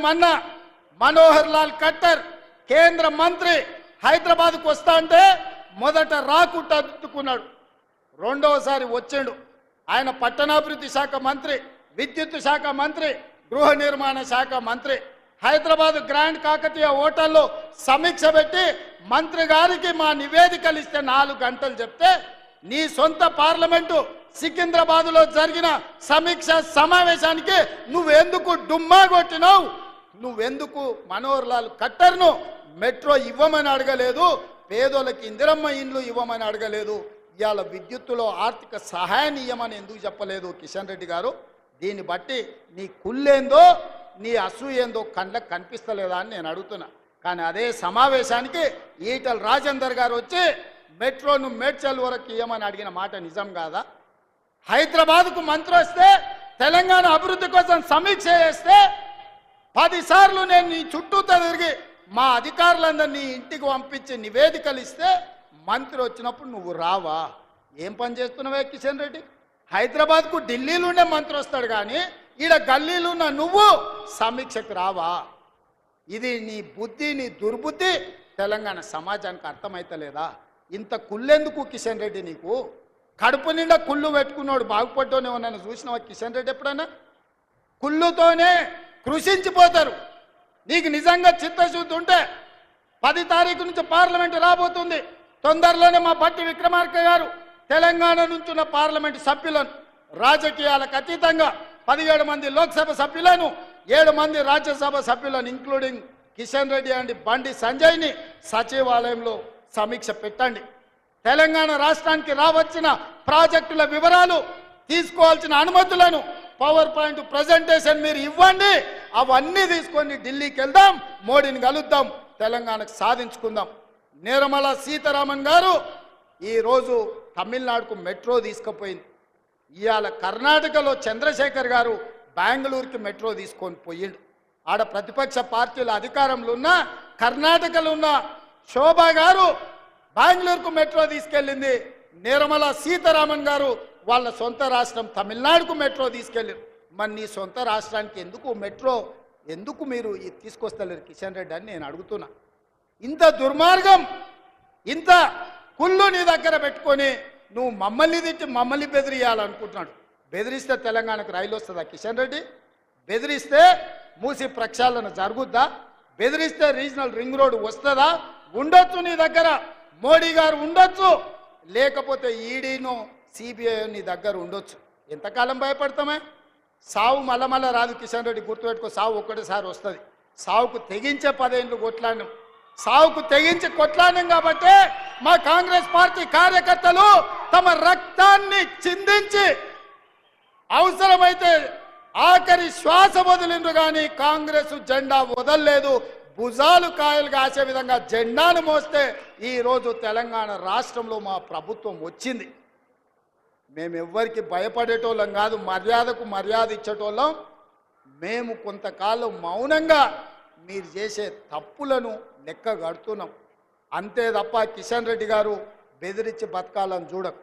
మొన్న మనోహర్ లాల్ ఖట్టర్ కేంద్ర మంత్రి హైదరాబాద్కు వస్తా అంటే మొదట రాకుండా అడ్డుకున్నాడు. రెండోసారి వచ్చాడు. ఆయన పట్టణాభివృద్ధి శాఖ మంత్రి, విద్యుత్ శాఖ మంత్రి, గృహ నిర్మాణ శాఖ మంత్రి. హైదరాబాద్ గ్రాండ్ కాకతీయ హోటల్లో సమీక్ష పెట్టి మంత్రి గారికి మా నివేదికలు ఇస్తే 4 గంటలు చెప్తే నీ సొంత పార్లమెంటు సికింద్రాబాద్లో జరిగిన సమీక్ష సమావేశానికి నువ్వెందుకు డుమ్మా కొట్టినావు? నువ్వెందుకు మనోహర్ లాల్ ఖట్టర్ను మెట్రో ఇవ్వమని అడగలేదు? పేదోళ్ళకి ఇందిరమ్మ ఇండ్లు ఇవ్వమని అడగలేదు? ఇవాళ విద్యుత్తులో ఆర్థిక సహాయాన్ని ఇవ్వమని ఎందుకు చెప్పలేదు కిషన్ రెడ్డి గారు? దీన్ని బట్టి నీ కుళ్ళేందో నీ అసూయేందో కళ్ళకు కనిపిస్తలేదా అని నేను అడుగుతున్నా. కానీ అదే సమావేశానికి ఈటల రాజేందర్ గారు వచ్చి మెట్రోను మేడ్చల్ వరకు ఇవ్వమని అడిగిన మాట నిజం కాదా? హైదరాబాద్కు మంత్రి వస్తే తెలంగాణ అభివృద్ధి కోసం సమీక్ష చేస్తే 10 సార్లు నేను నీ చుట్టూతో తిరిగి మా అధికారులందరినీ ఇంటికి పంపించి నివేదికలు ఇస్తే మంత్రి వచ్చినప్పుడు నువ్వు రావా? ఏం పని చేస్తున్నావే కిషన్ రెడ్డి? హైదరాబాద్కు ఢిల్లీలోనే మంత్రి వస్తాడు కానీ ఈడ గల్లీలున్న నువ్వు సమీక్షకు రావా? ఇది నీ బుద్ధి, నీ దుర్బుద్ధి తెలంగాణ సమాజానికి అర్థమైతలేదా? ఇంత కుళ్ళెందుకు కిషన్ రెడ్డి నీకు? కడుపు నిండా కుళ్ళు పెట్టుకున్నాడు బాగుపడ్డోనే నన్ను చూసినావా కిషన్ రెడ్డి ఎప్పుడన్నా? కుళ్ళుతోనే కృషించిపోతారు. నీకు నిజంగా చిత్తశుద్ధి ఉంటే 10 తారీఖు నుంచి పార్లమెంటు రాబోతుంది. తొందరలోనే మా భట్టి విక్రమార్క గారు తెలంగాణ నుంచి ఉన్న పార్లమెంటు సభ్యులను రాజకీయాలకు అతీతంగా 17 మంది లోక్సభ సభ్యులను 7 మంది రాజ్యసభ సభ్యులను ఇంక్లూడింగ్ కిషన్ రెడ్డి అండ్ బండి సంజయ్ని సచివాలయంలో సమీక్ష పెట్టండి. తెలంగాణ రాష్ట్రానికి రావచ్చిన ప్రాజెక్టుల వివరాలు, తీసుకోవాల్సిన అనుమతులను పవర్ పాయింట్ ప్రజెంటేషన్ మీరు ఇవ్వండి. అవన్నీ తీసుకొని ఢిల్లీకి వెళ్దాం, మోడీని కలుద్దాం, తెలంగాణకు సాధించుకుందాం. నిర్మలా సీతారామన్ గారు ఈరోజు తమిళనాడుకు మెట్రో తీసుకుపోయింది. ఇవాళ కర్ణాటకలో చంద్రశేఖర్ గారు బెంగళూరుకి మెట్రో తీసుకొని పోయిండు. ఆడ ప్రతిపక్ష పార్టీల అధికారంలో ఉన్న కర్ణాటకలో ఉన్న శోభా గారు బెంగళూరుకు మెట్రో తీసుకెళ్ళింది. నిర్మలా సీతారామన్ గారు వాళ్ళ సొంత రాష్ట్రం తమిళనాడుకు మెట్రో తీసుకెళ్ళారు. మరి నీ సొంత రాష్ట్రానికి ఎందుకు మెట్రో ఎందుకు మీరు తీసుకొస్తలేరు కిషన్ రెడ్డి అని నేను అడుగుతున్నా. ఇంత దుర్మార్గం, ఇంత కుళ్ళు నీ దగ్గర పెట్టుకొని నువ్వు మమ్మల్ని తిట్టి మమ్మల్ని బెదిరియాలనుకుంటున్నాడు. బెదిరిస్తే తెలంగాణకు రైలు వస్తుందా కిషన్ రెడ్డి? బెదిరిస్తే మూసి ప్రక్షాళన జరుగుద్దా? బెదిరిస్తే రీజనల్ రింగ్ రోడ్ వస్తుందా? ఉండొచ్చు నీ దగ్గర, మోడీ గారు ఉండొచ్చు, లేకపోతే ఈడీను సిబిఐ నీ దగ్గర ఉండొచ్చు. ఎంతకాలం భయపడతామే? సావు మళ్ళా రాదు కిషన్ రెడ్డి, గుర్తుపెట్టుకో. సావు ఒక్కటిసారి వస్తుంది. సావుకు తెగించే 10 ఏళ్ళు కొట్లాడినాం. సావుకు తెగించి కొట్లాడినాం కాబట్టి మా కాంగ్రెస్ పార్టీ కార్యకర్తలు తమ రక్తాన్ని చిందించి అవసరమైతే ఆఖరి శ్వాస వదిలిండ్రు కానీ కాంగ్రెస్ జెండా వదలలేదు. భుజాలు కాయలు కాసే విధంగా జెండాను మోస్తే ఈరోజు తెలంగాణ రాష్ట్రంలో మా ప్రభుత్వం వచ్చింది. మేమెవ్వరికి భయపడేటోళ్ళం కాదు, మర్యాదకు మర్యాద ఇచ్చేటోళ్ళం. మేము కొంతకాలం మౌనంగా మీరు చేసే తప్పులను లెక్క కడుతున్నాం అంతే తప్ప కిషన్ రెడ్డి గారు బెదిరించి బతకాలని చూడకు.